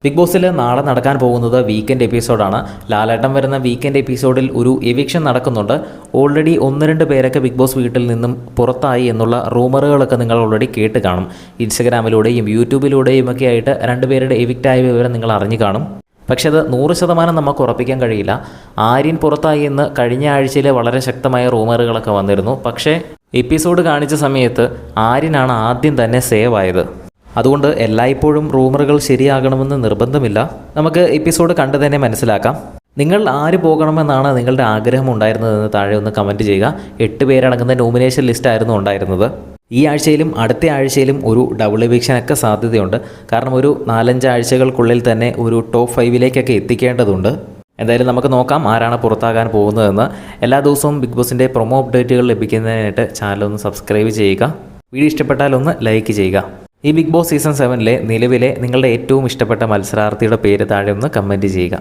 Big ബോസിൽ നാളെ നടക്കാൻ പോകുന്നത് വീക്കെൻഡ് എപ്പിസോഡാണ്. ലാലേട്ടൻ വരുന്ന വീക്കെൻഡ് എപ്പിസോഡിൽ ഒരു എവിക്ഷൻ നടക്കുന്നുണ്ട്. ഓൾറെഡി 1-2 പേരൊക്കെ ബിഗ് ബോസ് വീട്ടിൽ നിന്നും പുറത്തായി എന്നുള്ള റൂമറുകളൊക്കെ നിങ്ങൾ ഓൾറെഡി കേട്ട് കാണും. ഇൻസ്റ്റഗ്രാമിലൂടെയും യൂട്യൂബിലൂടെയും ഒക്കെ ആയിട്ട് 2 പേരുടെ എവിക്റ്റായ വിവരം നിങ്ങൾ അറിഞ്ഞു കാണും. പക്ഷേ അത് 100% നമുക്ക് ഉറപ്പിക്കാൻ കഴിയില്ല. ആര്യൻ പുറത്തായി എന്ന് കഴിഞ്ഞ ആഴ്ചയിൽ വളരെ ശക്തമായ റൂമറുകളൊക്കെ വന്നിരുന്നു. പക്ഷേ എപ്പിസോഡ് കാണിച്ച സമയത്ത് ആര്യനാണ് ആദ്യം തന്നെ സേവ് ആയത്. അതുകൊണ്ട് എല്ലായ്പ്പോഴും റൂമറുകൾ ശരിയാകണമെന്ന് നിർബന്ധമില്ല. നമുക്ക് എപ്പിസോഡ് കണ്ടു തന്നെ മനസ്സിലാക്കാം. നിങ്ങൾ ആര് പോകണമെന്നാണ് നിങ്ങളുടെ ആഗ്രഹം ഉണ്ടായിരുന്നതെന്ന് താഴെ ഒന്ന് കമൻറ്റ് ചെയ്യുക. 8 പേരടങ്ങുന്ന നോമിനേഷൻ ലിസ്റ്റായിരുന്നു ഉണ്ടായിരുന്നത്. ഈ ആഴ്ചയിലും അടുത്ത ആഴ്ചയിലും ഒരു ഡബിൾ എവിക്ഷനൊക്കെ സാധ്യതയുണ്ട്. കാരണം ഒരു 4-5 ആഴ്ചകൾക്കുള്ളിൽ തന്നെ ഒരു ടോപ്പ് 5-ലേക്കൊക്കെ എത്തിക്കേണ്ടതുണ്ട്. എന്തായാലും നമുക്ക് നോക്കാം ആരാണ് പുറത്താകാൻ പോകുന്നതെന്ന്. എല്ലാ ദിവസവും ബിഗ് ബോസിൻ്റെ പ്രൊമോ അപ്ഡേറ്റുകൾ ലഭിക്കുന്നതിനായിട്ട് ചാനലൊന്ന് സബ്സ്ക്രൈബ് ചെയ്യുക. വീഡിയോ ഇഷ്ടപ്പെട്ടാൽ ഒന്ന് ലൈക്ക് ചെയ്യുക. ഈ ബിഗ് ബോസ് സീസൺ 7-ലെ നിലവിലെ നിങ്ങളുടെ ഏറ്റവും ഇഷ്ടപ്പെട്ട മത്സരാർത്ഥിയുടെ പേര് താഴെ ഒന്ന് കമൻറ്റ് ചെയ്യുക.